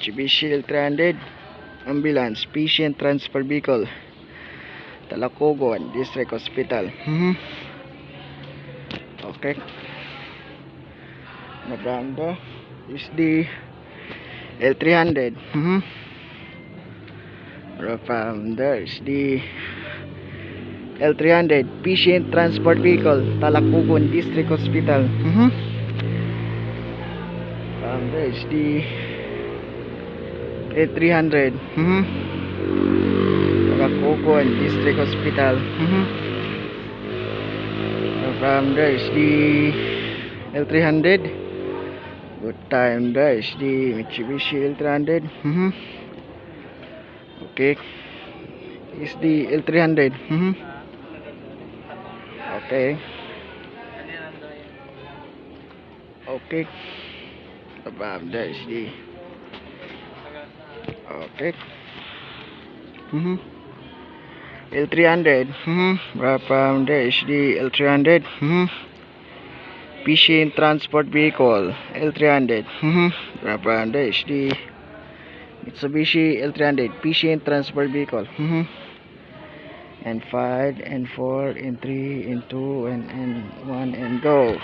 Mitsubishi L300 ambulance patient transfer vehicle, Talacogon District Hospital. Okay, na brando is the L300. From there is the L300 patient transport vehicle, Talacogon District Hospital. From there is the L300 Talacogon District Hospital. From there is the L300. Good time, there is the Mitsubishi L300. Okay, is the L300. Okay. Okay. There is the okay. L300. From there is the L300. Patient transport vehicle, L300. From there is the Mitsubishi L300 patient transport vehicle. And 5 and 4 and 3 and 2 and 1 and go.